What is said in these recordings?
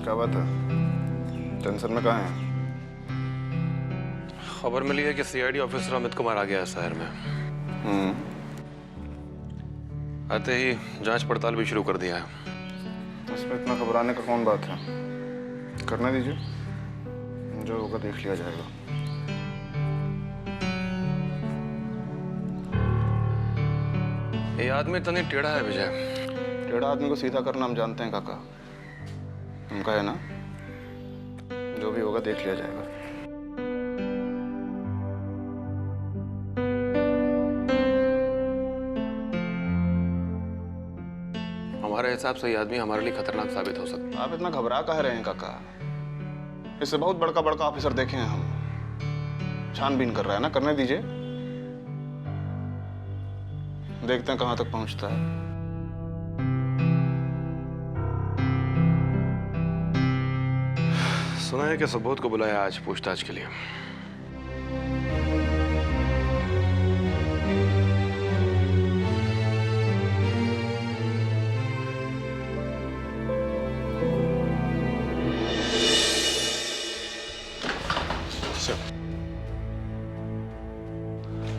क्या बात है? टेंशन में कहाँ है? खबर मिली है कि सीआईडी ऑफिसर अमित कुमार आ गया है शहर में। आते ही जांच पड़ताल भी शुरू कर दिया है। इसमें इतना घबराने का कौन बात है? करने दीजिए, जो होगा देख लिया जाएगा। ये आदमी इतना टेढ़ा है विजय। टेढ़ा आदमी को सीधा करना हम जानते हैं काका। उनका है ना, जो भी होगा देख लिया जाएगा। हमारे हिसाब से ये आदमी हमारे लिए खतरनाक साबित हो सकता है। आप इतना घबरा कह रहे हैं काका? इससे बहुत बड़का बड़का ऑफिसर देखे हैं हम। छानबीन कर रहा है ना, करने दीजिए, देखते हैं कहां तक पहुंचता है। सुना है कि सुबोध को बुलाया आज पूछताछ के लिए।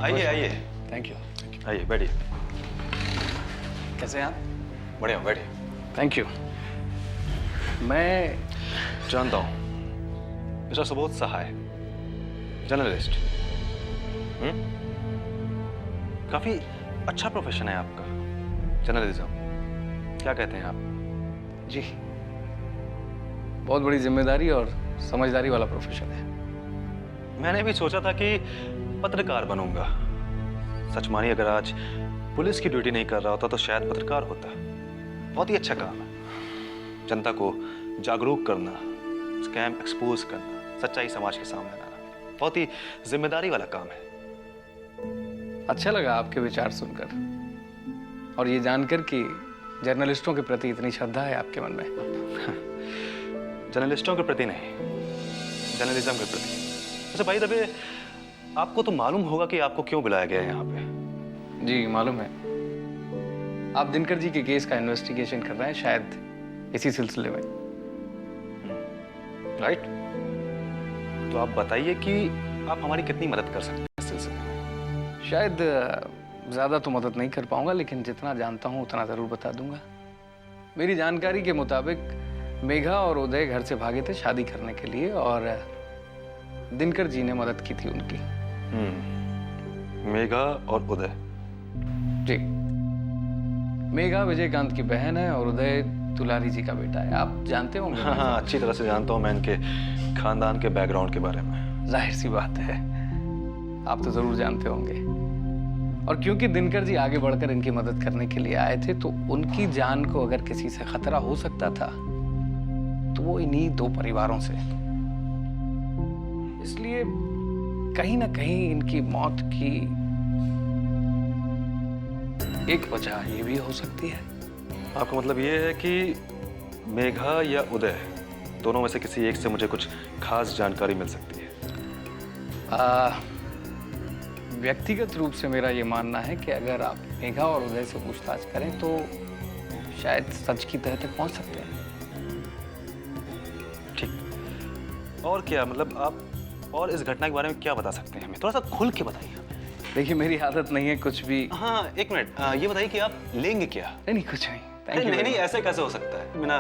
आइए आइए। Thank you. आइए बैठिए। कैसे हैं आप? बढ़िया, बैठिए। Thank you. मैं जानता हूँ मिस्टर सुबोध सहाय, जर्नलिस्ट। काफी अच्छा प्रोफेशन है आपका, जर्नलिज्म। क्या कहते हैं आप? जी, बहुत बड़ी जिम्मेदारी और समझदारी वाला प्रोफेशन है। मैंने भी सोचा था कि पत्रकार बनूंगा। सच मानिए, अगर आज पुलिस की ड्यूटी नहीं कर रहा होता तो शायद पत्रकार होता। बहुत ही अच्छा काम है। जनता को जागरूक करना, स्कैम एक्सपोज करना, सच्चाई समाज के सामने लाना, बहुत ही जिम्मेदारी वाला काम है। अच्छा लगा आपके विचार सुनकर और ये जानकर कि जर्नलिस्टों के प्रति इतनी श्रद्धा है आपके मन में। जर्नलिस्टों के प्रति नहीं, जर्नलिज्म के प्रति। अच्छा भाई दबे, आपको तो मालूम होगा कि आपको क्यों बुलाया गया है यहाँ पे। जी मालूम है, आप दिनकर जी के केस का इन्वेस्टिगेशन कर रहे हैं, शायद इसी सिलसिले में। राइट। तो आप बताइए कि आप हमारी कितनी मदद कर सकते हैं इस सिलसिले में। शायद ज़्यादा तो मदद नहीं कर पाऊंगा, लेकिन जितना जानता हूँ उतना ज़रूर बता दूंगा। मेरी जानकारी के मुताबिक मेघा और उदय घर से भागे थे शादी करने के लिए और दिनकर जी ने मदद की थी उनकी। मेघा और उदय। जी, मेघा विजयकांत की बहन है और उदय तुलारी जी का बेटा है। आप जानते होंगे। हाँ, अच्छी तरह से जानता हूँ मैं इनके खानदान के बैकग्राउंड के बारे में। जाहिर सी बात है, आप तो जरूर जानते होंगे। और क्योंकि दिनकर जी आगे बढ़कर इनकी मदद करने के लिए आए थे, तो उनकी जान को अगर किसी से खतरा हो सकता था तो वो इन्हीं दो परिवारों से। इसलिए कहीं ना कहीं इनकी मौत की एक वजह ये भी हो सकती है। आपका मतलब ये है कि मेघा या उदय, दोनों में से किसी एक से मुझे कुछ खास जानकारी मिल सकती है। व्यक्तिगत रूप से मेरा ये मानना है कि अगर आप मेघा और उदय से पूछताछ करें तो शायद सच की तह तक पहुंच सकते हैं। ठीक। और क्या मतलब आप और इस घटना के बारे में क्या बता सकते हैं हमें? थोड़ा सा खुल के बताइए हमें। देखिए, मेरी आदत नहीं है कुछ भी। हाँ, एक मिनट, ये बताइए कि आप लेंगे क्या? नहीं, कुछ नहीं। नहीं नहीं, ऐसे कैसे हो सकता है? बिना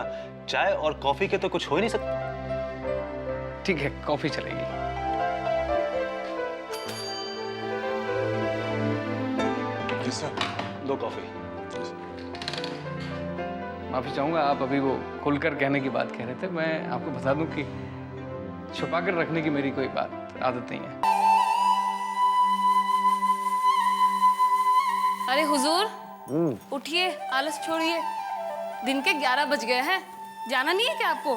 चाय और कॉफी के तो कुछ हो ही नहीं सकता। ठीक है, कॉफी चलेगी। जी सर। 2 कॉफी। माफी चाहूंगा, आप अभी वो खुलकर कहने की बात कह रहे थे। मैं आपको बता दूं कि छुपाकर रखने की मेरी कोई आदत नहीं है। अरे हुजूर, उठिए, आलस छोड़िए। दिन के 11 बज गए हैं, जाना नहीं है क्या आपको?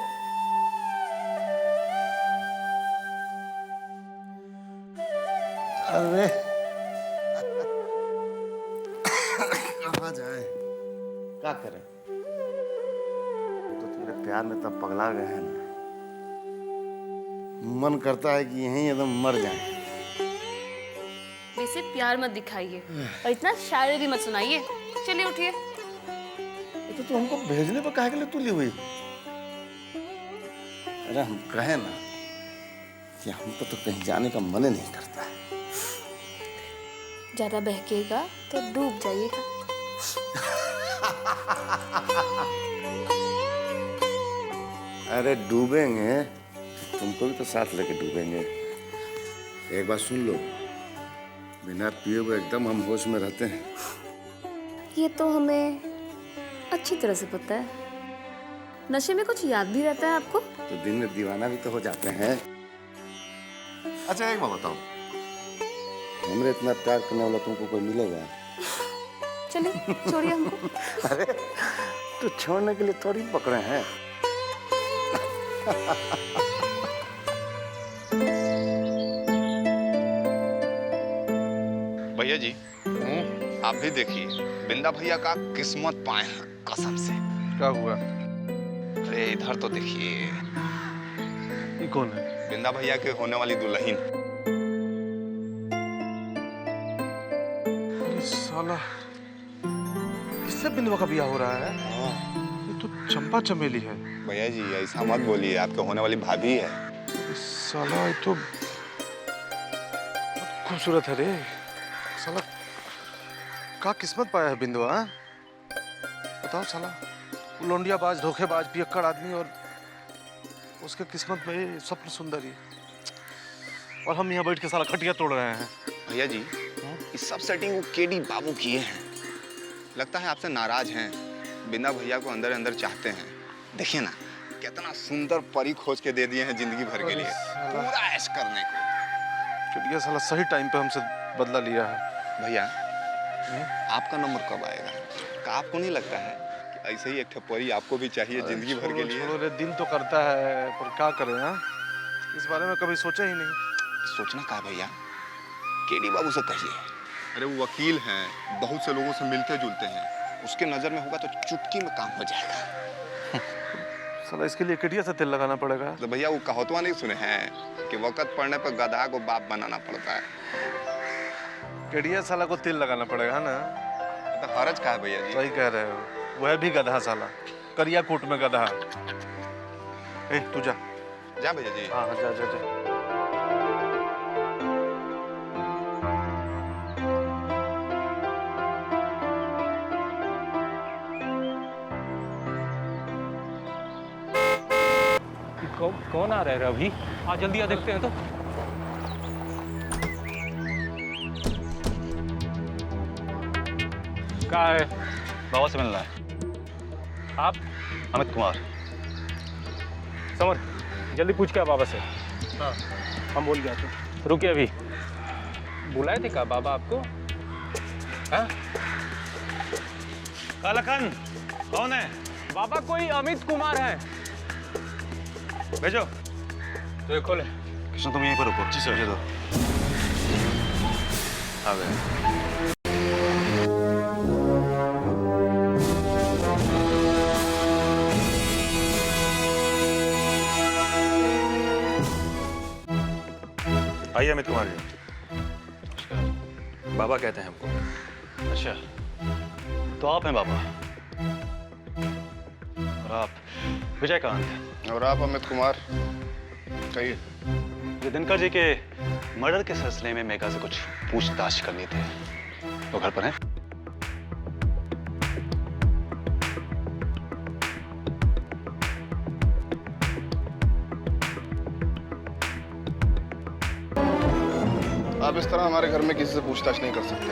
अरे कहाँ जाए, क्या करें? तो तेरे प्यार में तब पगला गए हैं ना, मन करता है कि यहीं एकदम मर जाए। वैसे प्यार मत दिखाइए और इतना शायरी मत सुनाइए। चलिए उठिए। तो तू हमको भेजने पर काहे के लिए तुली हुई? अरे हम कहे ना कि हमको तो कहीं जाने का मन ही नहीं करता है। ज्यादा बहकेगा तो डूब जाइएगा। अरे डूबेंगे, तुमको भी तो साथ लेके डूबेंगे। एक बात सुन लो, बिना पिए हुए एकदम हम होश में रहते हैं। ये तो हमें अच्छी तरह से पता है। नशे में कुछ याद भी रहता है आपको? तो दिन में दीवाना भी तो हो जाते हैं। अच्छा एक बात बताओ, हमरे इतना प्यार करने वाला तुमको कोई मिलेगा? चलिए छोड़िए हमको। अरे तो छोड़ने के लिए थोड़ी पकड़े हैं। भैया जी, आप भी देखिए, बिंदा भैया का किस्मत पाए हैं कसम से। क्या हुआ? अरे इधर तो देखिए, ये कौन है? बिंदा भैया के होने वाली दुल्हन। साला, इससे बिंदुआ का ब्याह हो रहा है? ये तो चंपा चमेली है। भैया जी ऐसा मत बोलिए, आपके होने वाली भाभी है। साला ये तो खूबसूरत है रे। साला का किस्मत पाया है बिंदुआ। हाँ? बताओ साला, वो लौंडियाबाज, धोखेबाज, पियक्कड़ आदमी और उसके किस्मत में ये स्वप्न सुंदरी, और हम यहाँ बैठ के साला खटिया तोड़ रहे हैं। भैया जी, इस सब सेटिंग वो केडी बाबू किए हैं। लगता है आपसे नाराज हैं, बिंदा भैया को अंदर अंदर चाहते हैं। देखिए ना, कितना सुंदर परी खोज के दे दिए हैं जिंदगी भर के लिए, पूरा ऐश करने को। चलिए साला सही टाइम पे हमसे बदला लिया है। भैया, आपका नंबर कब आएगा? क्या आपको नहीं लगता है कि ऐसे ही एक परी आपको भी चाहिए जिंदगी भर के लिए? छोड़ो रे, दिल तो करता है, पर क्या करें। हाँ, इस बारे में कभी सोचा ही नहीं। सोचना क्या भैया, केडी बाबू से कहिए। अरे वो वकील हैं, बहुत से लोगों से मिलते जुलते हैं, उसके नजर में होगा तो चुटकी में काम हो जाएगा। साला इसके लिए केडिया से तेल लगाना पड़ेगा। तो भैया वो कहावतवा नहीं सुने हैं कि वक्त पड़ने पर गधा को बाप बनाना पड़ता है? केडिया साला को तेल लगाना पड़ेगा ना। तो हरज का है भैया जी। सही कह रहे हो, वह भी गधा साला, करिया कोट में गधा। ए तू जा जा भैया जी। हाँ जा जा जा। कौन आ रहा है रवि? आज जल्दी आ, देखते हैं तो। क्या है? बाबा से मिलना है। आप? अमित कुमार। समझ, जल्दी पूछ के आ बाबा से। हाँ, हम बोल गया तो। रुकिए, अभी बुलाए थे क्या बाबा आपको? हाँ? कालखन कौन है? बाबा कोई अमित कुमार है। भेजो। तो ये खोले। कृष्ण तुम यहीं पर रुको। जी सर। भेजो। आ गए। आइए अमित कुमार जी। बाबा कहते हैं हमको। अच्छा, तो आप हैं बाबा, और आप विजयकांत। और आप अमित कुमार, कहिए। ये दिनकर जी के मर्डर के सिलसिले में मेघा से कुछ पूछताछ करनी थी। वो घर पर हैं? आप इस तरह हमारे घर में किसी से पूछताछ नहीं कर सकते।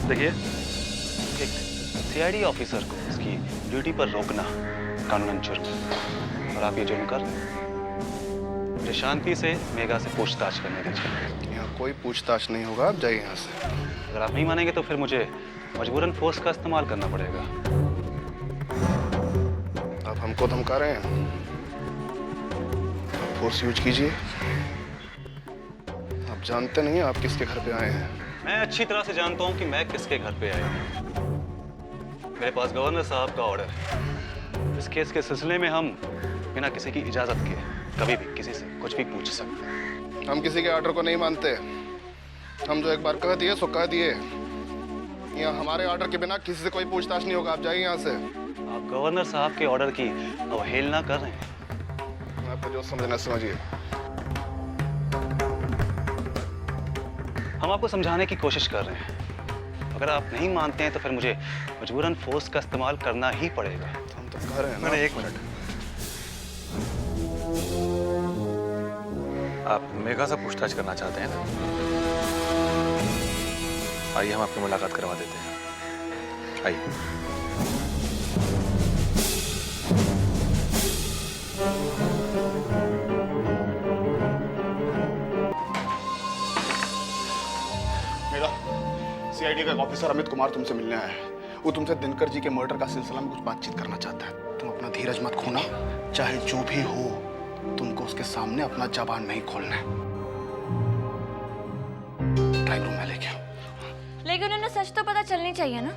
देखिए, एक सीआईडी ऑफिसर को उसकी ड्यूटी पर रोकना कानूनन जुर्म है, और आप ये जुर्म कर रहे हैं। मुझे शांति से मेघा से पूछताछ करने दीजिए। यहाँ कोई पूछताछ नहीं होगा, आप जाइए यहाँ से। अगर आप नहीं मानेंगे तो फिर मुझे मजबूरन फोर्स का इस्तेमाल करना पड़ेगा। आप हमको धमका रहे हैं? फोर्स यूज कीजिए। आप जानते नहीं आप किसके घर पे आए हैं। मैं अच्छी तरह से जानता हूं कि मैं किसके घर पे आया हूं। मेरे पास गवर्नर साहब का ऑर्डर है। इस केस के सिलसिले में हम बिना किसी की इजाजत के कभी भी किसी से कुछ भी पूछ सकते हैं। हम किसी के ऑर्डर को नहीं मानते। हम जो एक बार कह दिए सो कह दिए। यहाँ हमारे ऑर्डर के बिना किसी से कोई पूछताछ नहीं होगा। आप जाइए यहाँ से। आप गवर्नर साहब के ऑर्डर की अवहेलना कर रहे हैं। आपको जो समझना समझिए। हम आपको समझाने की कोशिश कर रहे हैं। अगर आप नहीं मानते हैं तो फिर मुझे मजबूरन फोर्स का इस्तेमाल करना ही पड़ेगा। हम तो कह रहे हैं ना। मैंने 1 मिनट। आप मेघा से पूछताछ करना चाहते हैं ना? आइए हम आपकी मुलाकात करवा देते हैं। आइए। मेरा सीआईडी का एक ऑफिसर अमित कुमार तुमसे मिलने आया है। वो तुमसे दिनकर जी के मर्डर का सिलसिला में कुछ बातचीत करना चाहता है। तुम अपना धीरज मत खोना, चाहे जो भी हो तुमको उसके सामने अपना जबान नहीं खोलना है। ड्राइंग रूम में लेके आओ। लेकिन उन्हें सच तो पता चलनी चाहिए ना।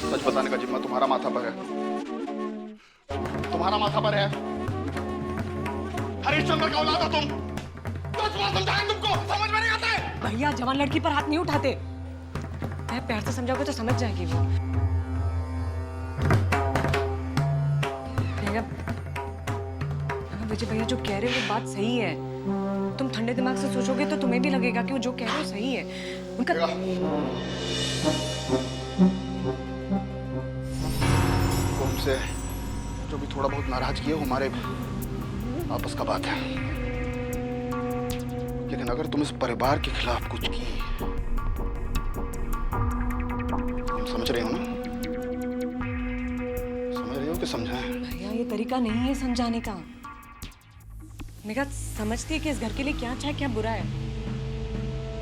सच बताने का जिम्मा तुम्हारा माथा पर है। तुम्हारा माथा पर है। हरिश्चंद्र का औलाद हो तुम। तो समझाएं तुमको, समझ में नहीं आता है। भैया जवान लड़की पर हाथ नहीं उठाते। मैं प्यार से समझाऊंगा तो समझ जाएगी वो। विजय भैया जो कह रहे हैं वो बात सही है। तुम ठंडे दिमाग से सोचोगे तो तुम्हें भी लगेगा कि वो जो कह रहे हो सही है। उनका तुमसे जो भी थोड़ा बहुत नाराजगी है वो हमारे आपस का बात है। लेकिन अगर तुम इस परिवार के खिलाफ कुछ की, तुम समझ रहे हो ना? समझ रहे हो कि समझाएं? भैया ये तरीका नहीं है समझाने का। मेघा समझती है कि इस घर के लिए क्या अच्छा है क्या बुरा है।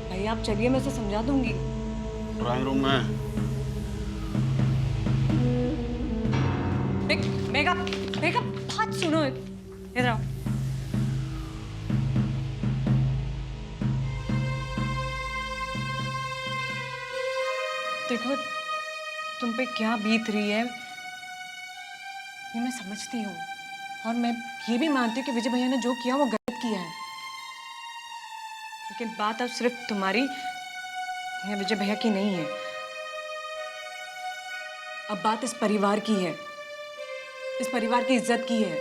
भैया आप चलिए, मैं उसे समझा दूंगी। ड्राइंग रूम में। मेघा मेघा बात सुनो, इधर आओ। देखो तुम पे क्या बीत रही है ये मैं समझती हूँ, और मैं ये भी मानती हूँ कि विजय भैया ने जो किया वो गलत किया है। लेकिन बात अब सिर्फ तुम्हारी या विजय भैया की नहीं है। अब बात इस परिवार की है, इस परिवार की इज्जत की है।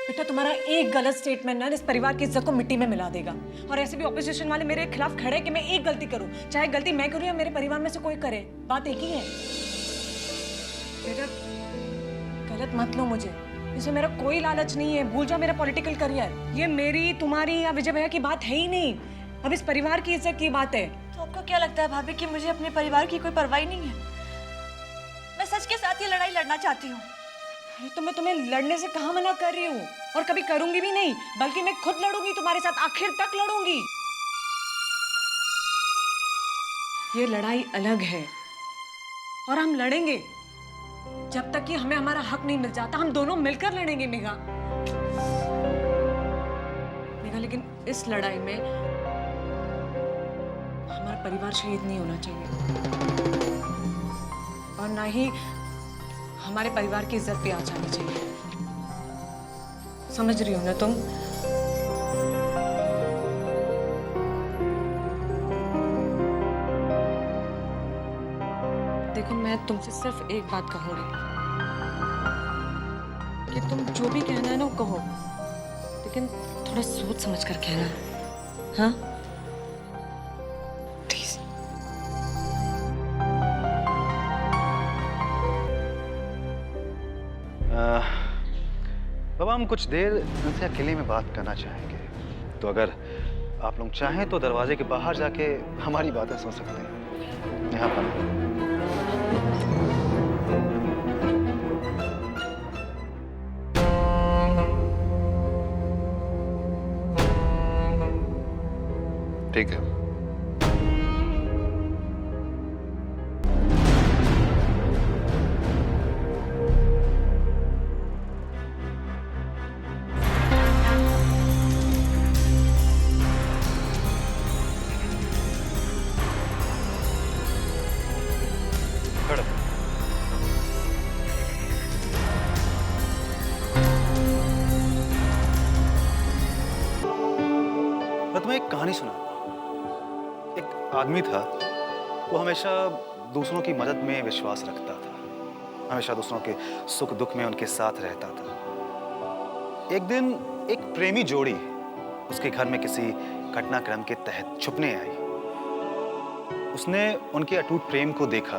बेटा तुम्हारा एक गलत स्टेटमेंट ना इस परिवार की इज्जत को मिट्टी में मिला देगा। और ऐसे भी ऑपोजिशन वाले मेरे खिलाफ खड़े कि मैं एक गलती करूं, चाहे गलती मैं करूं या मेरे परिवार में से कोई करे, बात एक ही है। बेटा गलत मत लो मुझे, इसमें मेरा कोई लालच नहीं है। भूल जाओ मेरा पॉलिटिकल करियर। ये मेरी तुम्हारी या विजय भैया की बात है ही नहीं। अब इस परिवार की इज्जत की बात है। तो आपको क्या लगता है भाभी कि मुझे अपने परिवार की कोई परवाह नहीं है? मैं सच के साथ ये लड़ाई लड़ना चाहती हूँ। अरे तो मैं तुम्हें लड़ने से कहाँ मना कर रही हूँ, और कभी करूंगी भी नहीं, बल्कि मैं खुद लड़ूंगी तुम्हारे साथ, आखिर तक लड़ूंगी। ये लड़ाई अलग है और हम लड़ेंगे जब तक कि हमें हमारा हक नहीं मिल जाता। हम दोनों मिलकर लड़ेंगे मेघा। मेघा लेकिन इस लड़ाई में हमारा परिवार शहीद नहीं होना चाहिए, और ना ही हमारे परिवार की इज्जत पे आ जानी चाहिए। समझ रही हो ना तुम? देखो मैं तुमसे सिर्फ एक बात कहूंगी कि तुम जो भी कहना है ना वो कहो, लेकिन थोड़ा सोच समझ कर कहना। हाँ प्लीज। बाबा हम कुछ देर इनसे अकेले में बात करना चाहेंगे, तो अगर आप लोग चाहें तो दरवाजे के बाहर जाके हमारी बातें सुन सकते हैं। यहाँ पर ठीक है। मैं तुम्हें एक कहानी सुना। आदमी था वो हमेशा दूसरों की मदद में विश्वास रखता था, हमेशा दूसरों के सुख दुख में उनके साथ रहता था। एक दिन एक प्रेमी जोड़ी उसके घर में किसी घटनाक्रम के तहत छुपने आई। उसने उनके अटूट प्रेम को देखा,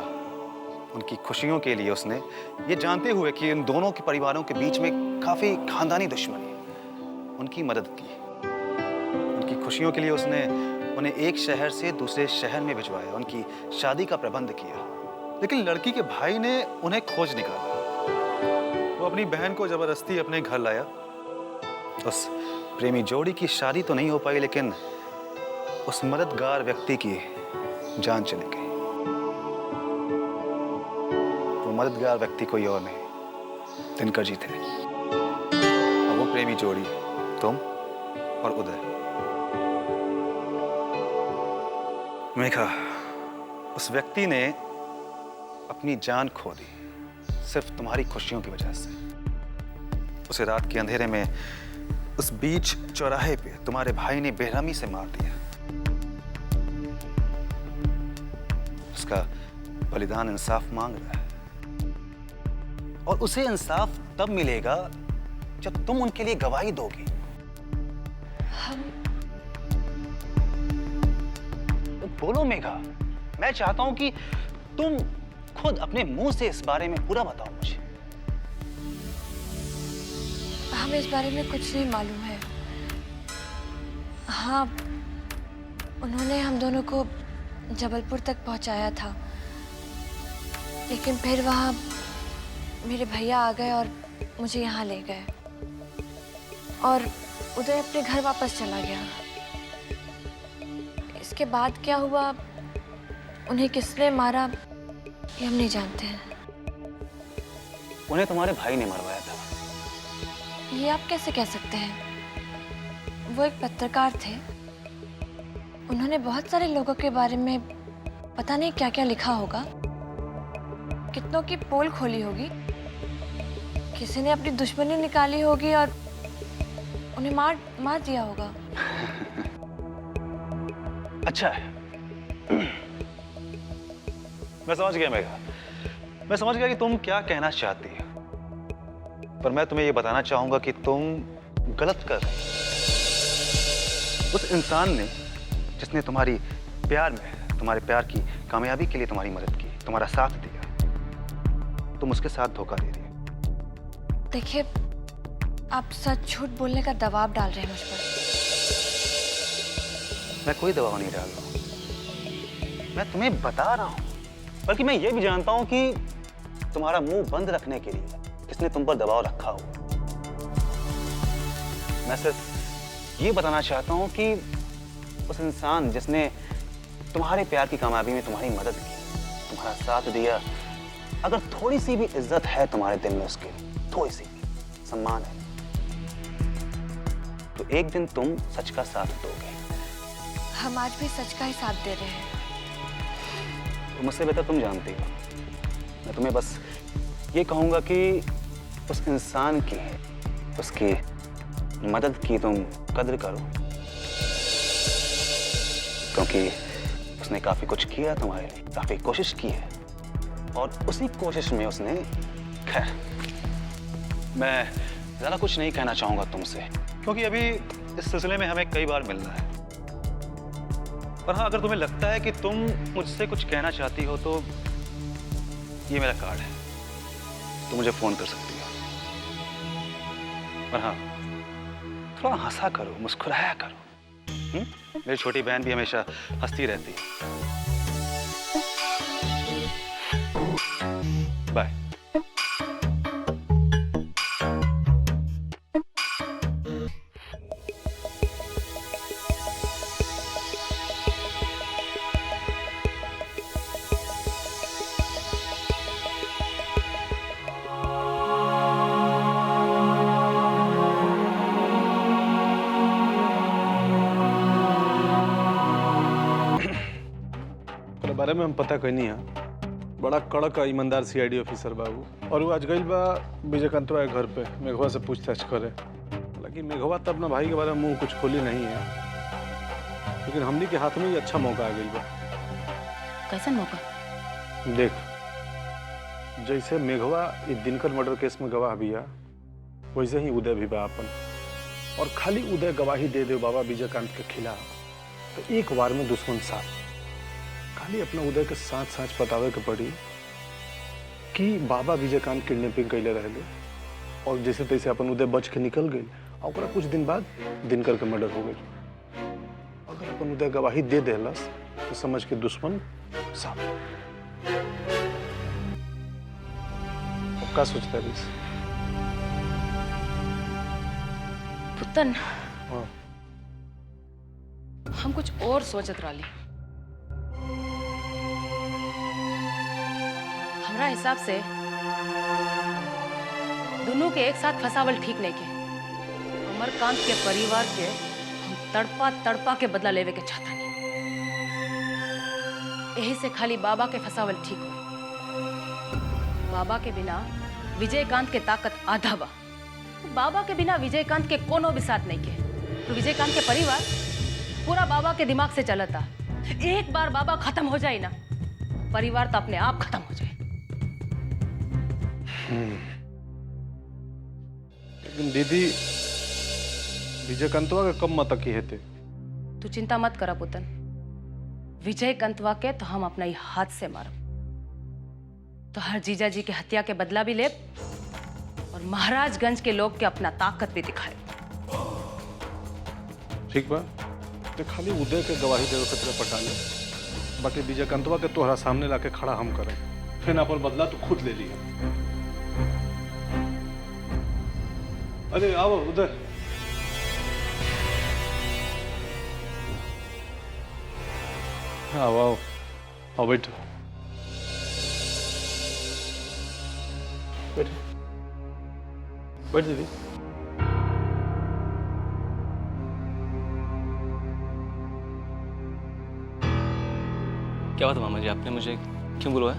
उनकी खुशियों के लिए उसने, ये जानते हुए कि इन दोनों के परिवारों के बीच में काफी खानदानी दुश्मनी, उनकी मदद की। उनकी खुशियों के लिए उसने उन्हें एक शहर से दूसरे शहर में भिजवाया, उनकी शादी का प्रबंध किया। लेकिन लड़की के भाई ने उन्हें खोज निकाला। वो अपनी बहन को जबरदस्ती अपने घर लाया। उस प्रेमी जोड़ी की शादी तो नहीं हो पाई, लेकिन उस मददगार व्यक्ति की जान चली गई। वो मददगार व्यक्ति कोई और नहीं, दिनकर जी थे। और वो प्रेमी जोड़ी तुम और उदय। मेघा, उस व्यक्ति ने अपनी जान खो दी सिर्फ तुम्हारी खुशियों की वजह से। उसे रात के अंधेरे में उस बीच चौराहे पे तुम्हारे भाई ने बेरहमी से मार दिया। उसका बलिदान इंसाफ मांग रहा है, और उसे इंसाफ तब मिलेगा जब तुम उनके लिए गवाही दोगी। बोलो मेघा, मैं चाहता हूं कि तुम खुद अपने मुंह से इस बारे में पूरा बताओ मुझे। हमें इस बारे में कुछ नहीं मालूम है। हाँ, उन्होंने हम दोनों को जबलपुर तक पहुंचाया था, लेकिन फिर वहाँ मेरे भैया आ गए और मुझे यहाँ ले गए, और उदय अपने घर वापस चला गया। इसके बाद क्या हुआ, उन्हें किसने मारा, ये हम नहीं जानते हैं। उन्हें तुम्हारे भाई ने मरवाया था। ये आप कैसे कह सकते हैं? वो एक पत्रकार थे। उन्होंने बहुत सारे लोगों के बारे में पता नहीं क्या क्या लिखा होगा, कितनों की पोल खोली होगी, किसी ने अपनी दुश्मनी निकाली होगी और उन्हें मार दिया होगा। अच्छा है, मैं समझ गया मेघा, मैं समझ गया कि तुम क्या कहना चाहती हो, पर मैं तुम्हें यह बताना चाहूंगा कि तुम गलत कर रही हो। उस इंसान ने जिसने तुम्हारे प्यार की कामयाबी के लिए तुम्हारी मदद की, तुम्हारा साथ दिया, तुम उसके साथ धोखा दे रही हो। देखिए, आप सच झूठ बोलने का दबाव डाल रहे हैं मुझ पर। मैं कोई दबाव नहीं डाल रहा हूं, मैं तुम्हें बता रहा हूं। बल्कि मैं ये भी जानता हूं कि तुम्हारा मुंह बंद रखने के लिए किसने तुम पर दबाव रखा हो। मैं सिर्फ ये बताना चाहता हूं कि उस इंसान जिसने तुम्हारे प्यार की कामयाबी में तुम्हारी मदद की, तुम्हारा साथ दिया, अगर थोड़ी सी भी इज्जत है तुम्हारे दिल में उसके लिए, थोड़ी सी भी सम्मान है, तो एक दिन तुम सच का साथ दोगे। हम आज भी सच का ही साथ दे रहे हैं। तो मुझसे बेहतर तुम जानती हो। मैं तुम्हें बस ये कहूंगा कि उस इंसान की, उसकी मदद की तुम कद्र करो, क्योंकि उसने काफी कुछ किया तुम्हारे लिए, काफी कोशिश की है, और उसी कोशिश में उसने, खैर मैं ज्यादा कुछ नहीं कहना चाहूंगा तुमसे, क्योंकि अभी इस सिलसिले में हमें कई बार मिलना है। पर हाँ, अगर तुम्हें लगता है कि तुम मुझसे कुछ कहना चाहती हो तो ये मेरा कार्ड है, तुम मुझे फोन कर सकती हो। पर हाँ, थोड़ा हंसा करो, मुस्कुराया करो। मेरी छोटी बहन भी हमेशा हंसती रहती है। बाय। बारे में हम पता करनी है, बड़ा कड़क ईमानदार सीआईडी ऑफिसर बाबू, और वो आज गई बा विजयकांतवा के घर पे मेघवा से पूछताछ करे। लेकिन मेघवा तब ना भाई के बारे में मुंह कुछ खोली नहीं है, लेकिन हमनी के हाथ में ही अच्छा मौका आ गई बा। कैसन मौका? देख, जैसे मेघवा इस दिनकर मर्डर केस में गवाह बिया, वैसे ही उदय भी बा अपन। और खाली उदय गवाही दे दे बाबा विजयकांत के खिलाफ तो एक वार में दुश्मन साथ। खाली अपना उदय के साथ साथ बतावे के पड़ी कि बाबा विजयकांत किडनैपिंग कैले रहे और जैसे तैसे अपन उदय बच के निकल गई और कुछ दिन बाद दिनकर के मर्डर हो गई। अगर अपन उदय गवाही दे देलस तो समझ के दुश्मन साथ। क्या सोचता है? पुतन, हाँ। हम कुछ और सोचत रही। हमरा हिसाब से दोनों के एक साथ फंसावल ठीक नहीं के। अमरकांत के परिवार के हम तड़पा तड़पा के बदला लेवे के चाहता नहीं। यही से खाली बाबा के फंसावल ठीक हो। बाबा के बिना विजयकांत के ताकत आधा बा। बाबा के बिना विजयकांत के कोनो भी साथ नहीं के। तो विजयकांत के परिवार पूरा बाबा के दिमाग से चलता। एक बार बाबा खत्म हो जाए ना, परिवार तो अपने आप खत्म हो जाए। लेकिन दीदी, विजयकांतवा के कब मत की हेते? तू चिंता मत करा पुतन। विजयकांतवा के तो हम अपना ही हाथ से मारब। तो हर जीजा जी के हत्या के बदला भी ले और महाराजगंज के लोग के अपना ताकत भी दिखाए। ठीक बा, तो खाली उदय के गवाही देवे खतरे पटा ले, बाकी विजयकांतवा के तोहरा सामने लाके खड़ा हम करें, फिर ना पर बदला तो खुद ले लिया। अरे आओ उदय। आओ आओ आओ, बैठो बैठ बैठ दीदी। क्या बात है मामा जी, आपने मुझे क्यों बुलवाया?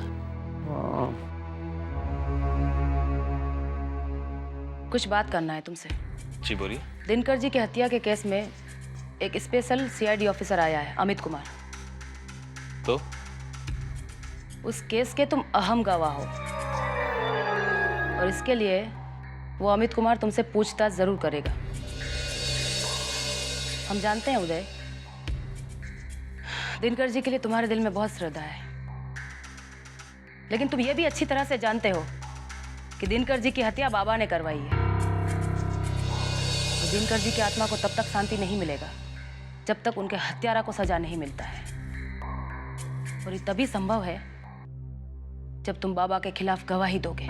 कुछ बात करना है तुमसे। जी बोलिए। दिनकर जी की हत्या के केस में एक स्पेशल सीआईडी ऑफिसर आया है, अमित कुमार। तो उस केस के तुम अहम गवाह हो और इसके लिए वो अमित कुमार तुमसे पूछताछ जरूर करेगा। हम जानते हैं उदय, दिनकर जी के लिए तुम्हारे दिल में बहुत श्रद्धा है, लेकिन तुम ये भी अच्छी तरह से जानते हो कि दिनकर जी की हत्या बाबा ने करवाई है। तो दिनकर जी की आत्मा को तब तक शांति नहीं मिलेगा जब तक उनके हत्यारा को सजा नहीं मिलता है। और ये तभी संभव है जब तुम बाबा के खिलाफ गवाही दोगे।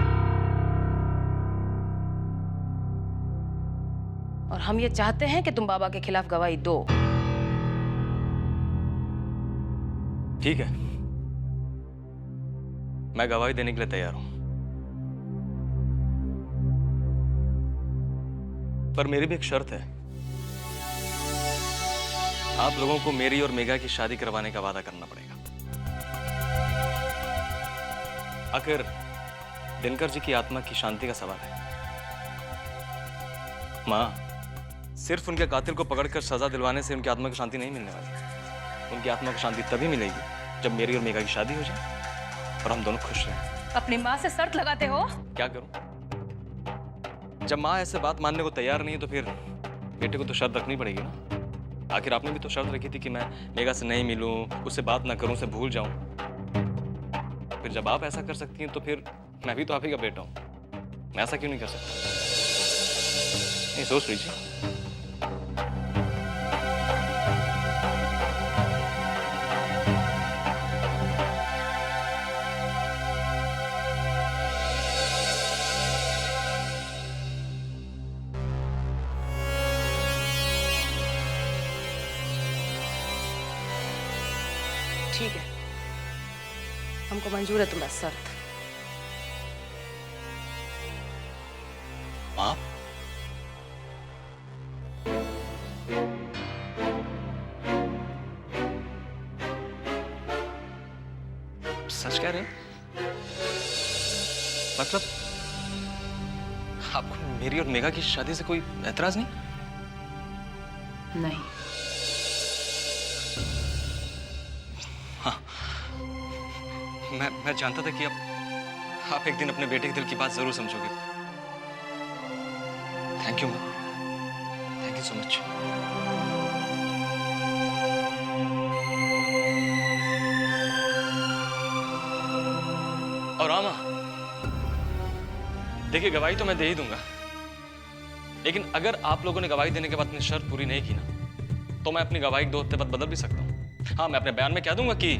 और हम ये चाहते हैं कि तुम बाबा के खिलाफ गवाही दो। ठीक है, मैं गवाही देने के लिए तैयार हूं, पर मेरी भी एक शर्त है। आप लोगों को मेरी और मेघा की शादी करवाने का वादा करना पड़ेगा। आखिर दिनकर जी की आत्मा की शांति का सवाल है। मां, सिर्फ उनके कातिल को पकड़कर सजा दिलवाने से उनकी आत्मा को शांति नहीं मिलने वाली। उनकी आत्मा को शांति तभी मिलेगी जब मेरी और मेघा की शादी हो जाए और हम दोनों खुश रहें। अपनी माँ से शर्त लगाते हो? क्या करूं? जब माँ ऐसे बात मानने को तैयार नहीं है तो फिर बेटे को तो शर्त रखनी पड़ेगी ना। आखिर आपने भी तो शर्त रखी थी कि मैं मेघा से नहीं मिलूं, उससे बात ना करूं, उसे भूल जाऊं। फिर जब आप ऐसा कर सकती हैं तो फिर मैं भी तो आप ही का बेटा हूं, मैं ऐसा क्यों नहीं कर सकता? नहीं, सोच लीजिए। ठीक है, हमको मंजूर है तुम्हारी शर्त। आप सच कह रहे हैं? मतलब आपको मेरी और मेघा की शादी से कोई ऐतराज नहीं? नहीं। मैं जानता था कि आप एक दिन अपने बेटे के दिल की बात जरूर समझोगे। Thank you ma'am, thank you so much. और आमा, देखिए गवाही तो मैं दे ही दूंगा, लेकिन अगर आप लोगों ने गवाही देने के बाद अपनी शर्त पूरी नहीं की ना, तो मैं अपनी गवाही 2 हफ्ते बाद बदल भी सकता हूँ। हाँ, मैं अपने बयान में कह दूंगा कि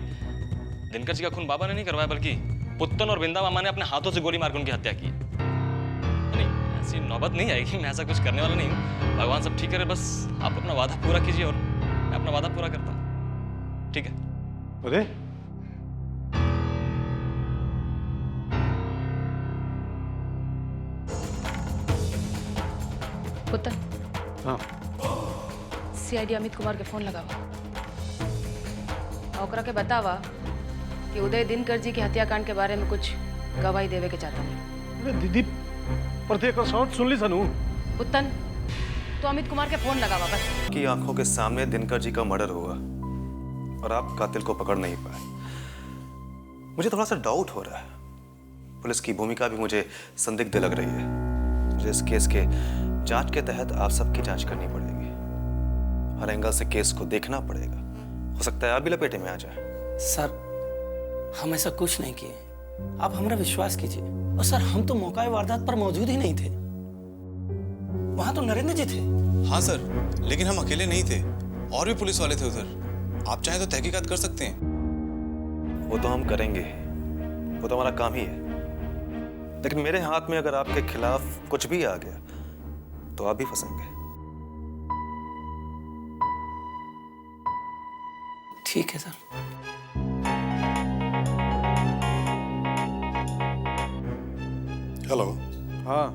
दिनकर जी का खून बाबा ने नहीं करवाया, बल्कि पुत्तन और बिंदा मामा ने अपने हाथों से गोली मारकर उनकी हत्या की। नहीं, ऐसी नौबत नहीं आएगी, मैं ऐसा कुछ करने वाला नहीं हूँ। भगवान सब ठीक करे, बस आप अपना वादा पूरा कीजिए और मैं अपना वादा पूरा करता हूँ, ठीक है? उदय, पुत्तन, हाँ सीआईडी अमित कुमार के फोन लगावा। ओकरा के बतावा कि उदय दिनकर जी के हत्याकांड के बारे में कुछ गवाही देवे के चाहता नहीं। अरे दीदी, प्रत्येक साउंड सुन ली सनू। पुत्तन, तो अमित कुमार के फोन लगावा बस। की आंखों के सामने दिनकर जी का मर्डर हुआ और आप कातिल को पकड़ नहीं पाए। मुझे थोड़ा सा डाउट हो रहा है। पुलिस की भूमिका भी मुझे संदिग्ध लग रही है। मुझे इस केस के जांच के तहत आप सबकी जांच करनी पड़ेगी। हर एंगल से केस को देखना पड़ेगा। हो सकता है आप भी लपेटे में आ जाए। सर, हम ऐसा कुछ नहीं किए, आप हमारा विश्वास कीजिए। और सर, हम तो मौका वारदात पर मौजूद ही नहीं थे, वहां तो नरेंद्र जी थे। हाँ सर, लेकिन हम अकेले नहीं थे, और भी पुलिस वाले थे उधर। आप चाहें तो तहकीकात कर सकते हैं। वो तो हम करेंगे, वो तो हमारा काम ही है। लेकिन मेरे हाथ में अगर आपके खिलाफ कुछ भी आ गया तो आप भी फंसेंगे। ठीक है सर। हेलो। हाँ,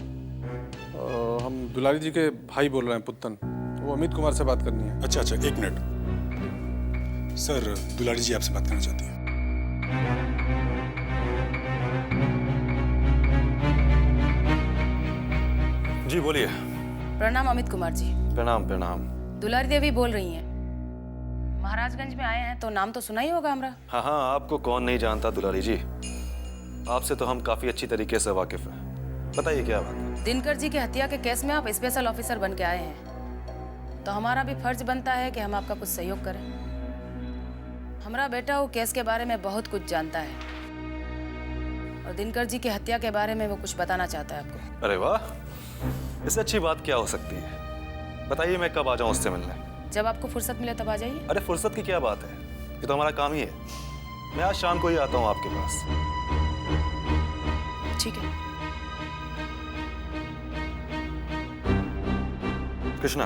हम दुलारी जी के भाई बोल रहे हैं, पुत्तन। वो अमित कुमार से बात करनी है। अच्छा, 1 मिनट सर, दुलारी जी आपसे बात करना चाहती हैं। जी बोलिए। प्रणाम अमित कुमार जी। प्रणाम प्रणाम। दुलारी देवी बोल रही हैं। महाराजगंज में आए हैं तो नाम तो सुना ही होगा हमरा। हाँ हाँ, आपको कौन नहीं जानता दुलारी जी। आपसे तो हम काफी अच्छी तरीके से वाकिफ हैं। बताइए क्या बात है। दिनकर जी की हत्या के केस में आप स्पेशल ऑफिसर बन के आए हैं, तो हमारा भी फर्ज बनता है कि हम आपका कुछ सहयोग करें। हमारा बेटा वो केस के बारे में बहुत कुछ जानता है और दिनकर जी की हत्या के बारे में वो कुछ बताना चाहता है आपको। अरे वाह, इससे अच्छी बात क्या हो सकती है। बताइए मैं कब आ जाऊं उससे मिलने। जब आपको फुर्सत मिले तब आ जाइए। अरे फुर्सत की क्या बात है, ये तो हमारा काम ही है। मैं आज शाम को ही आता हूँ आपके पास। ठीक है। कृष्णा,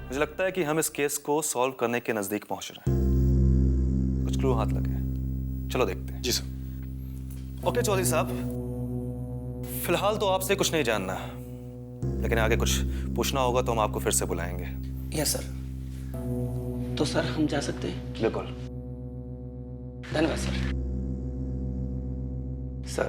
मुझे लगता है कि हम इस केस को सॉल्व करने के नजदीक पहुंच रहे हैं। कुछ क्लू हाथ लगे, चलो देखते हैं। जी सर। ओके चौधरी साहब, फिलहाल तो आपसे कुछ नहीं जानना, लेकिन आगे कुछ पूछना होगा तो हम आपको फिर से बुलाएंगे। Yes sir. तो सर हम जा सकते हैं? बिल्कुल। धन्यवाद सर। सर,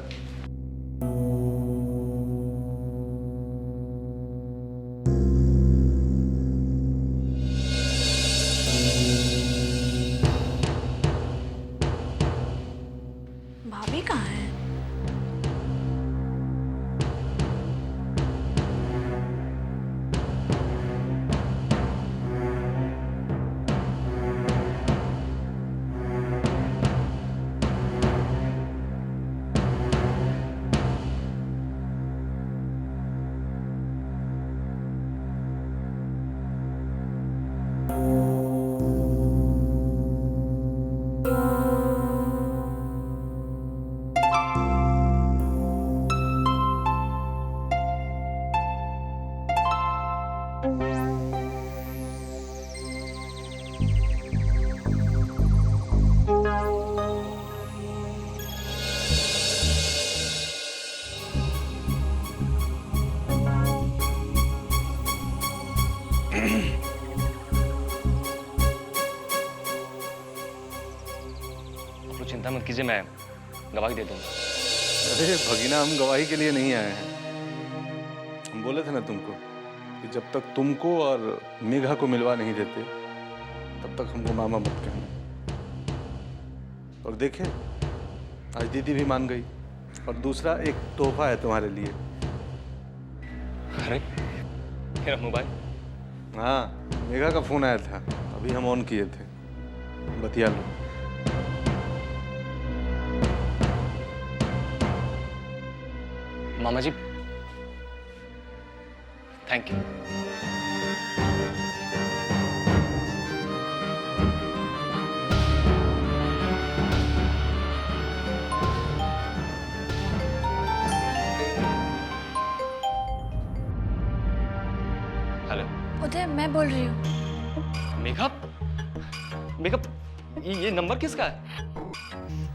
भाभी कहाँ है? चिंता मत कीजिए, मैं गवाही दे दूंगा। अरे भगीना, हम गवाही के लिए नहीं आए हैं। हम बोले थे ना तुमको कि जब तक तुमको और मेघा को मिलवा नहीं देते तब तक हमको मामा मत कहना। और देखे, आज दीदी भी मान गई। और दूसरा एक तोहफा है तुम्हारे लिए। अरे मेरा मोबाइल? हाँ, मेघा का फोन आया था, अभी हम ऑन किए थे, बतिया लो। मामा जी, थैंक यू। हेलो उदय, मैं बोल रही हूँ। मेघा, मेघा, ये नंबर किसका है?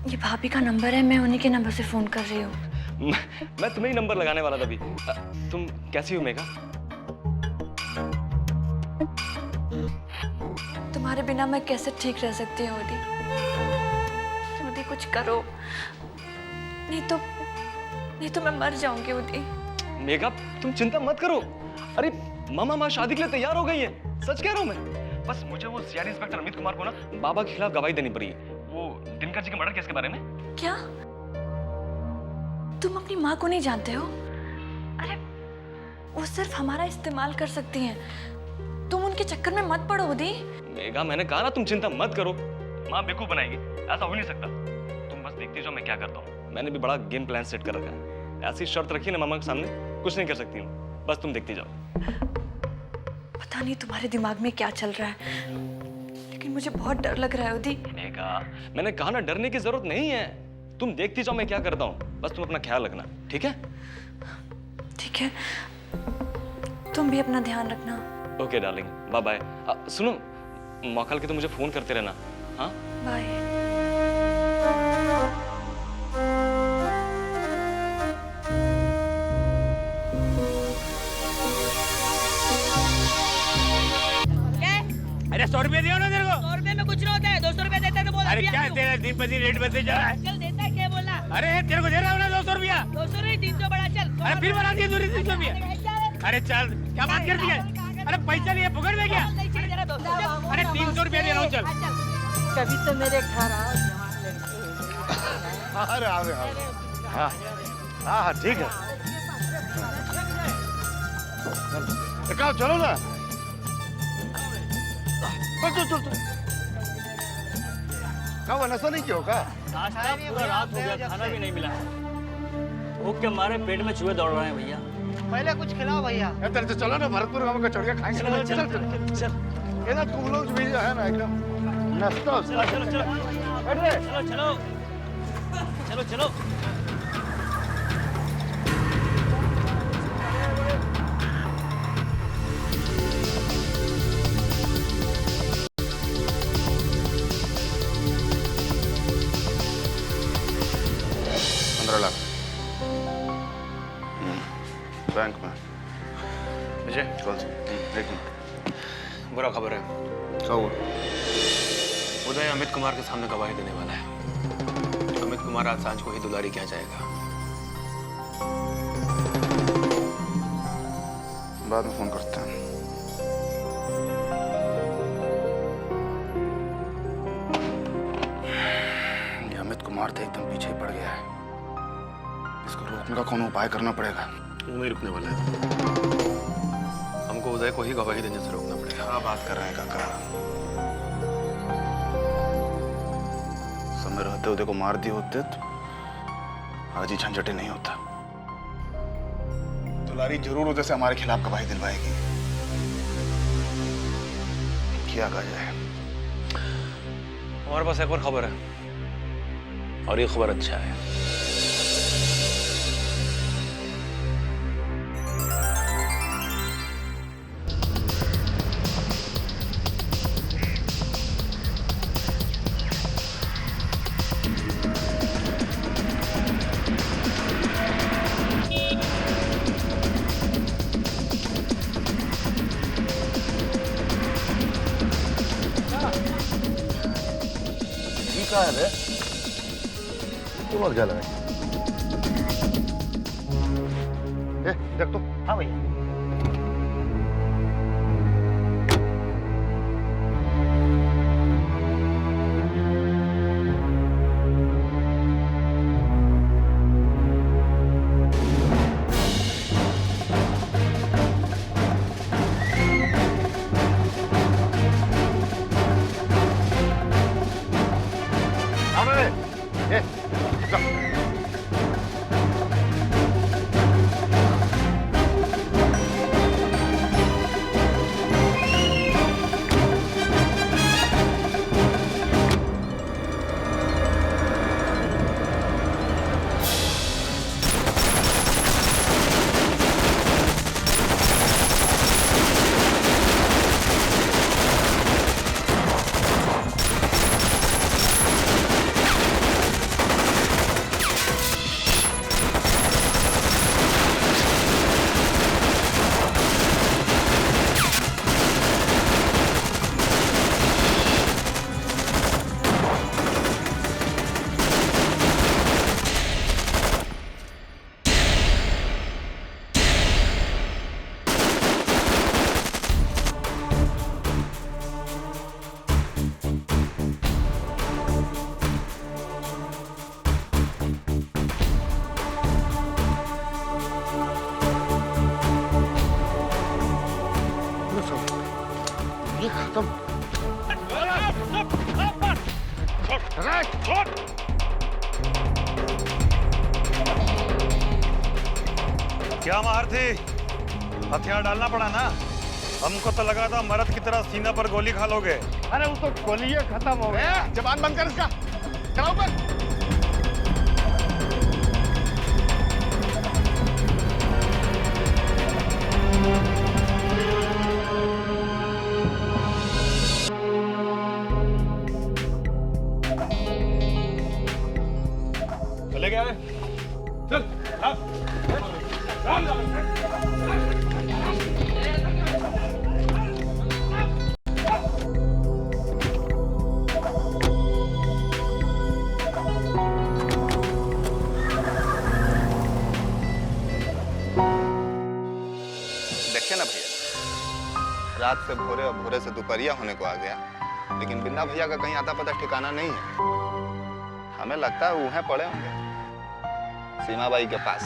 ये भाभी का नंबर है, मैं उन्हीं के नंबर से फोन कर रही हूँ। मैं तुम्हें ही नंबर लगाने वाला था अभी। तुम कैसी हो मेघा? तुम्हारे बिना मैं कैसे ठीक रह सकती हूँ उदी? उदी कुछ करो, नहीं तो मैं मर जाऊंगी उदी। मेघा, तुम चिंता मत करो। अरे मामा शादी के लिए तैयार हो गई है, सच कह रहा हूँ मैं। बस मुझे वो सीआईडी इंस्पेक्टर अमित कुमार को ना बाबा के खिलाफ गवाही देनी पड़ी, वो दिनकर जी के मर्डर केस के बारे में। क्या तुम अपनी माँ को नहीं जानते हो? अरे वो सिर्फ हमारा इस्तेमाल कर सकती हैं, तुम उनके चक्कर में मत पड़ो उदी। मेघा, मैंने कहा ना तुम चिंता मत करो, माँ बेवकूफ बनाएगी, ऐसा हो नहीं सकता। तुम बस देखती जाओ मैं क्या करता हूँ। मैंने भी बड़ा गेम प्लान सेट कर रखा है। ऐसी शर्त रखी ना मामा के सामने, कुछ नहीं कर सकती हूँ, बस तुम देखती जाओ। पता नहीं तुम्हारे दिमाग में क्या चल रहा है, लेकिन मुझे बहुत डर लग रहा है उदी। मेघा, मैंने कहा ना डरने की जरूरत नहीं है, तुम देखती जाओ मैं क्या करता हूँ, बस तुम अपना ख्याल रखना, ठीक है? ठीक है, तुम भी अपना ध्यान रखना। Okay darling, bye bye. सुनो, मौका के तो मुझे फोन करते रहना। हाँ, बाय। अरे 100 रुपए दियो ना तेरे को। 100 रुपए में कुछ नहीं होता है, 200 रुपए देता है तो बोल। अरे क्या तेरा दिन पर दिन रेट बढ़ते जा रहा है? चल देता है, क्या बोलना? अरे तेरे को दे रहा हूँ ना 200 रुपया। 200 नहीं, 300 बड़ा चल। अरे फिर बढ़ा दिया 300 रुपया। अरे चल, क्या बात करती है? अरे पैसा नहीं है, फुकट में क्या? अरे 300 रुपया दे रहा हूँ, चल। कभी तो मेरे घर आओ। अरे हाँ हाँ हाँ, ठीक है। चलो ना, चल। क्या हुआ, नशा नहीं किया होगा? नाश्ता पूरा रात हो गया, खाना भी नहीं मिला। भूख के हमारे पेट में चूहे दौड़ रहे हैं भैया। पहले कुछ खिलाओ भैया। तो चलो ना, भरतपुर गाँव में कचौड़ियाँ खाएंगे। चल। ये ना तुम लोग भी है ना एकदम नाश्ता। चलो। बैंक में। विजय, कल से एक मिनट। बुरा खबर है। क्या हुआ? उदय अमित कुमार के सामने गवाही देने वाला है। अमित कुमार आज सांझ को ही दुलारी किया जाएगा। बाद में फोन करते हैं। ये अमित कुमार तो एकदम पीछे पड़ गया है, इसको रोकने का कौन उपाय करना पड़ेगा। नहीं रुकने वाला है, हमको उदय को ही गवाही देने से रोकना पड़ेगा। क्या बात कर रहे हैं काका? समय रहते उदय को मार दिए होते तो आज ही झंझटे नहीं होता। दुलारी जरूर उदय से हमारे खिलाफ गवाही दिलवाएगी। क्या कहा जाए? हमारे पास एक और खबर है, और ये खबर अच्छा है। क्या है बे? तुम क्या लगा? देख तो। हाँ भैया। तुम? क्या मार थी? हथियार डालना पड़ा ना। हमको तो लगा था मर्द की तरह सीना पर गोली खा लोगे। अरे वो तो गोली खत्म हो गया। जबान बंद कर इसका। कराओ बंद। चले गए? चल, देखिए ना भैया, रात से भोरे और भोरे से दोपहरिया होने को आ गया, लेकिन बिन्दा भैया का कहीं आता पता ठिकाना नहीं है। हमें लगता है वो हैं पड़े होंगे सीमा बाई के पास।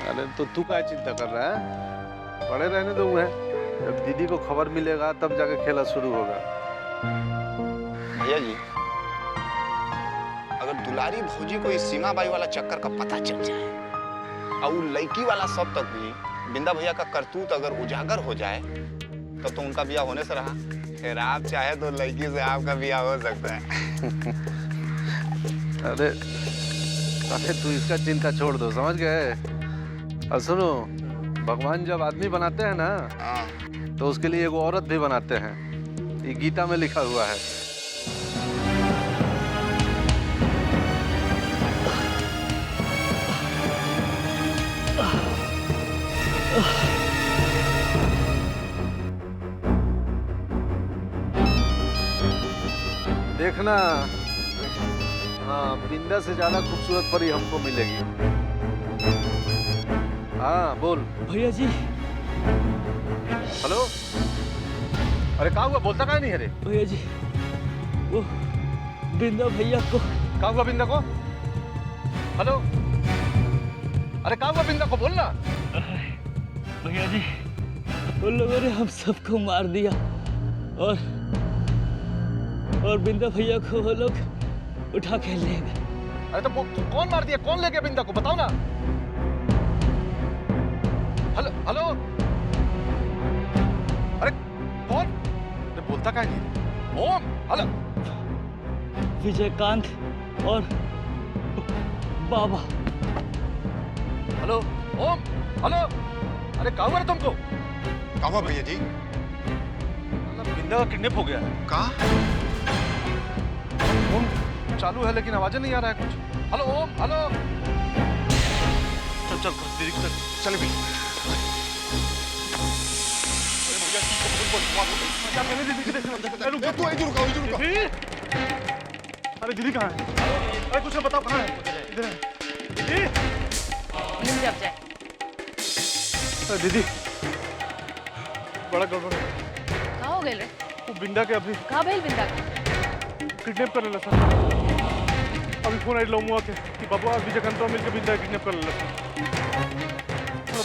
अरे तो तू क्या चिंता कर रहा है? पड़े रहने दो है। जब दीदी को खबर मिलेगा तब जाके खेला शुरू होगा। भैया जी, अगर दुलारी भौजी को इस सीमा बाई वाला चक्कर का पता चल जाए और वो लड़की वाला सब तक भी बिंदा भैया का करतूत अगर उजागर हो जाए तब तो उनका ब्याह होने से रहा। फिर आप चाहे तो लड़की से आपका ब्याह हो सकता है। अरे तू इसका चिंता छोड़ दो, समझ गए? और सुनो, भगवान जब आदमी बनाते हैं ना तो उसके लिए एक औरत भी बनाते हैं। ये गीता में लिखा हुआ है। देखना, हाँ, बिंदा से ज्यादा खूबसूरत परी हमको मिलेगी। हाँ बोल भैया जी। हेलो, अरे कहाँ हुआ? बोलता कहाँ नहीं है रे? भैया जी, वो बिंदा भैया को। कहाँ हुआ बिंदा को? हेलो, अरे कहाँ हुआ बिंदा को? बोलना। भैया जी, उन लोगों ने हम सबको मार दिया और बिंदा भैया को वो लोग उठा के ले गए। अरे तो कौन मार दिया? कौन ले गया बिंदा को? बताओ ना। हेलो हेलो, अरे कौन? अरे बोलता क्या नहीं? ओम, हेलो। विजयकांत और बाबा। हेलो ओम, हेलो। अरे कहाँ हुआ तुमको? कहाँ हुआ भैया जी? बिंदा का किडनैप हो गया है। कहाँ? ओम चालू है लेकिन आवाज़ नहीं आ रहा है कुछ। हेलो ओम, हेलो। चल चल दीदी की तरफ चल भी। अरे दीदी कहाँ है? अरे कुछ बताओ कहाँ है? इधर है। दीदी, मिल जब जाए। अरे दीदी, बड़ा गड़बड़ है। कहाँ हो गए रे? वो बिंदा के अभी कहाँ भेल बिंदा का? किडनैप कर लेला सर। अभी फोन आई लमुआ के कि बाबू आज विजयकांत मिलकर बिंदा किडनैप कर लेला सर।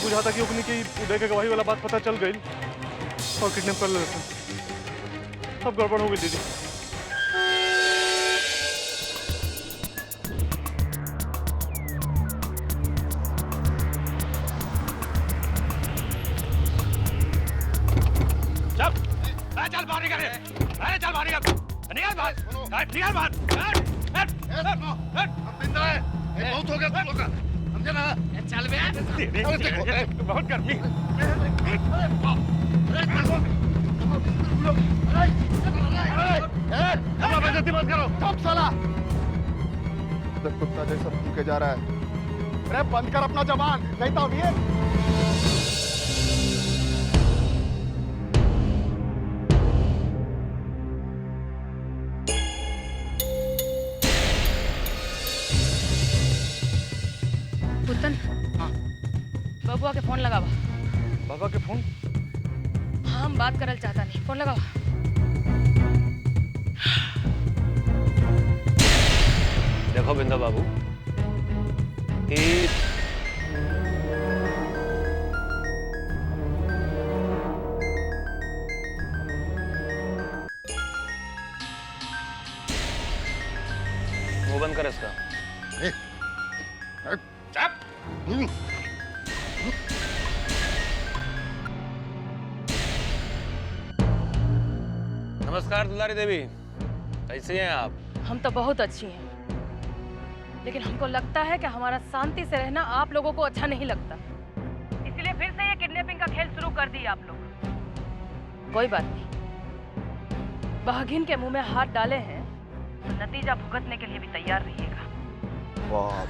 बुझा था कि ओकनी की उदय के गवाही वाला बात पता चल गई और किडनैप कर लेला सर। सब गड़बड़ हो गई दीदी। चल बाहर निकल। अरे चल बाहर निकल। निकल बाहर। निकल बाहर। बिंदा है। बहुत हो गया तुम लोग का। समझे ना? चल बे। बहुत गर्मी। बेइज्जती मत करो। चुप साला। कुत्ता जैसा भूखे जा रहा है। अरे बंद कर अपना जबान, नहीं तो ये पुतन। हाँ। बबुआ के फोन लगावा। बाबा के फोन? हाँ, हम बात करल चाहता नहीं। फोन लगावा। देखो बिंदा बाबू, बंद कर इसका। नमस्कार दुलारी देवी, कैसी हैं आप? हम तो बहुत अच्छी हैं, लेकिन हमको लगता है कि हमारा शांति से रहना आप लोगों को अच्छा नहीं लगता, इसलिए फिर से ये किडनैपिंग का खेल शुरू कर दिया आप लोग। कोई बात नहीं, बहगीन के मुंह में हाथ डाले हैं तो नतीजा भुगतने के लिए भी तैयार रहिएगा। बाप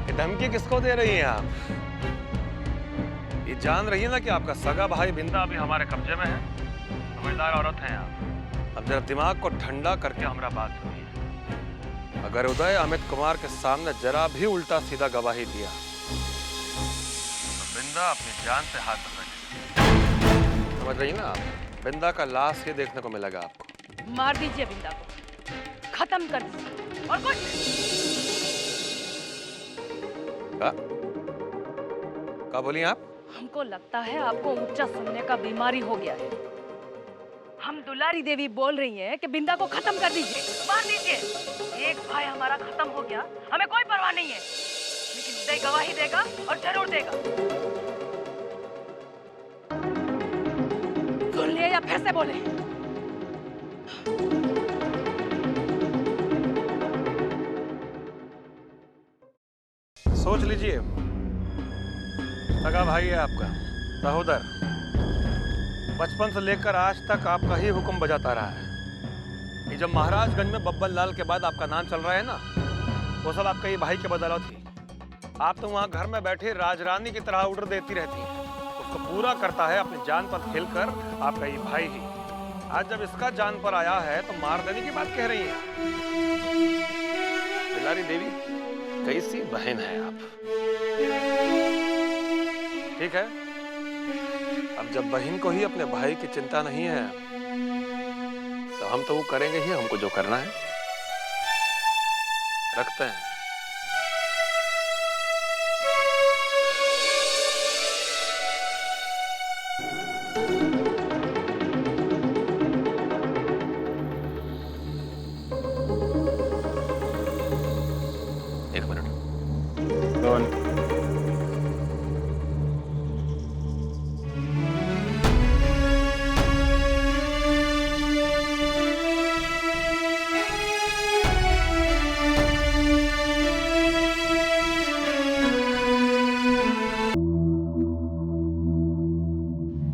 रे, धमकी किसको दे रही हैं आप? ये जान रही है ना कि आपका सगा भाई बिंदा अभी हमारे कब्जे में है। समझदार औरत हैं आप। अब जरा दिमाग को ठंडा करके हमारा बात सुनिए। अगर उदय अमित कुमार के सामने जरा भी उल्टा सीधा गवाही दिया तो बिंदा अपनी जान पे हाथ रखेगी। समझ रही ना आप? बिंदा का लाश ही देखने को मिलेगा आपको। मार दीजिए बिंदा को, खत्म कर दीजिए और कुछ क्या बोली आप? हमको लगता है आपको ऊंचा सुनने का बीमारी हो गया है। हम दुलारी देवी बोल रही हैं कि बिंदा को खत्म कर दीजिए, मार दीजिए। एक भाई हमारा खत्म हो गया, हमें कोई परवाह नहीं है, लेकिन उदय गवाही देगा और जरूर देगा। सुन लिए या फिर से बोले? सोच लीजिए, सगा भाई है आपका सहोदर, बचपन से लेकर आज तक आपका ही हुक्म बजाता रहा है। ये जब महाराजगंज में बब्बन लाल के बाद आपका नाम चल रहा है ना, वो सब आपका ये भाई के बदौलत थी। आप तो वहाँ घर में बैठे राजरानी की तरह ऑर्डर देती रहती हैं, उसको पूरा करता है अपनी जान पर खेलकर आपका ये भाई ही। आज जब इसका जान पर आया है तो मार देने की बात कह रही हैं। दुलारी देवी, कैसी बहन है आप। ठीक है, अब जब बहन को ही अपने भाई की चिंता नहीं है तो हम तो वो करेंगे ही हमको जो करना है। रखते हैं। एक मिनट।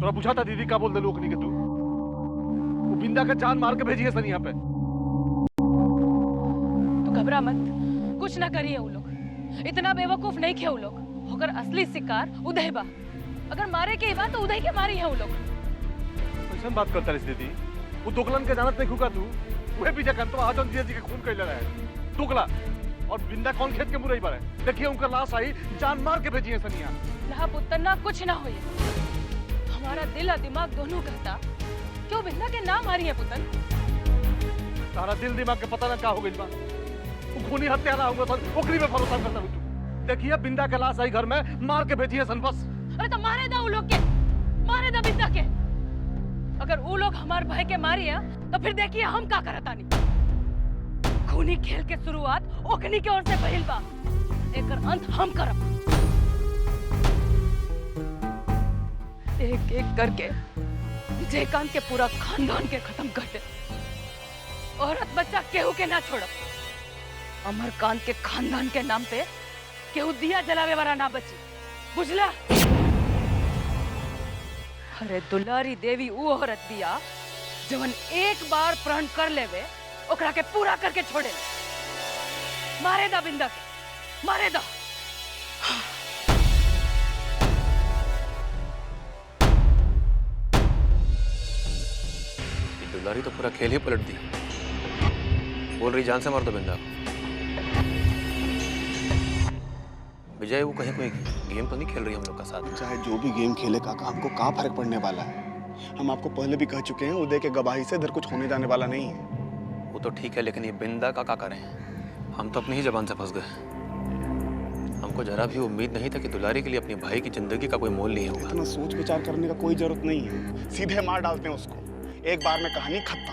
तोरा पूछा था दीदी का बोल दे लोकनी के तू वो बिंदा का जान मार के भेजी है सर यहाँ पे। तू घबरा मत, कुछ ना करिए वो लोग, इतना बेवकूफ नहीं खे वो लोग। होकर असली शिकार उदय बा, अगर मारे के बात तो उदय के मारी है वो लोग। ऐसा बात करता रही दीदी, वो दोकलन के जानत नहीं खुका तू, वह पीछे करता आज जिया जी के खून कैले रहे दोकला। और बिंदा कौन खेत के मुरई पर है, देखिए उनका लाश आई, जान मार के भेजी है सनिया। ना पुत्र ना कुछ ना हुई, हमारा दिल और दिमाग दोनों कहता क्यों बिंदा के नाम आ रही है पुत्र। तारा दिल दिमाग के पता ना क्या हो गई बा, वो खूनी हत्यारा होगा तो ओकरी में भरोसा करता हूँ। देखिए बिंदा के लाश आई घर में, मार के भेजी है सन बस। अरे तो मारे दा वो लोग के, मारे दा बिंदा के। अगर वो लोग हमारे भाई के मारी है तो फिर देखिए हम क्या करता नहीं। खूनी खेल के शुरुआत ओकनी के ओर से भइल बा, एकर अंत हम करब। एक एक करके विजयकांत के पूरा खानदान के खत्म कर दे, औरत बच्चा केहू के ना छोड़ब। अमरकांत के खानदान के नाम पे केहू दिया जलावे वाला ना बची, बुझला? अरे दुलारी देवी वो औरत दिया जवन एक बार प्रण कर लेवे ओकरा के पूरा करके छोड़े। मारे दा बिंदा के, मारे दा। दुलारी तो पूरा खेल ही पलट दी, बोल रही जान से मार दो बिंदा को। विजय वो कहीं कोई गेम तो नहीं खेल रही हम लोग का साथ? चाहे जो भी गेम खेले काका, हमको कहाँ फर्क पड़ने वाला है। हम आपको पहले भी कह चुके हैं, उदय के गवाही से इधर कुछ होने जाने वाला नहीं है। वो तो ठीक है, लेकिन ये बिंदा का क्या करें? हम तो अपनी ही जबान से फंस गए। हमको जरा भी उम्मीद नहीं था कि दुलारी के लिए अपनी भाई की जिंदगी का कोई मोल नहीं होगा। इतना सोच विचार करने का कोई जरूरत नहीं है, सीधे मार डालते हैं उसको, एक बार में कहानी खत्म।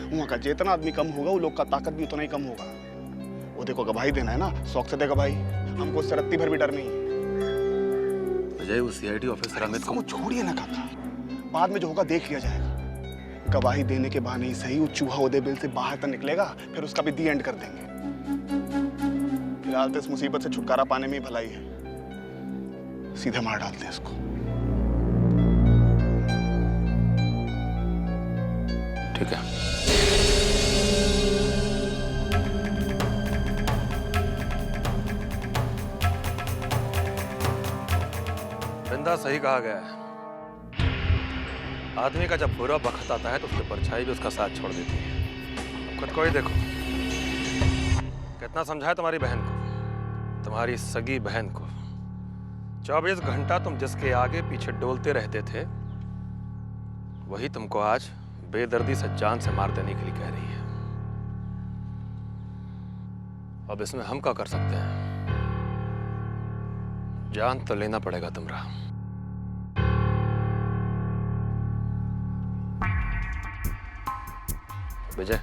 वहाँ का जितना आदमी कम होगा वो लोग का ताकत भी उतना ही कम होगा। वो देखो गवाही देना है ना, शौक से दे गवाही, हमको उससे रत्ती भर भी डर नहीं है। अजय वो सीआईडी ऑफिसर अमित को छोड़िए ना काका, बाद में जो होगा देख लिया जाएगा। गवाही देने के बहाने ही सही वो चूहा उदय बिल से बाहर तक निकलेगा, फिर उसका भी दी एंड कर देंगे। फिलहाल तो इस मुसीबत से छुटकारा पाने में ही भलाई है, सीधे मार डालते हैं इसको। ठीक है। बिंदा सही कहा गया है, आदमी का जब बुरा वक्त आता है तो उसकी परछाई भी उसका साथ छोड़ देती है। खुद को ही देखो, कितना समझाया तुम्हारी बहन को, तुम्हारी सगी बहन को। 24 घंटा तुम जिसके आगे पीछे डोलते रहते थे, वही तुमको आज बेदर्दी से जान से मार देने के लिए कह रही है। अब इसमें हम क्या कर सकते हैं? जान तो लेना पड़ेगा तुम्हारा। विजय,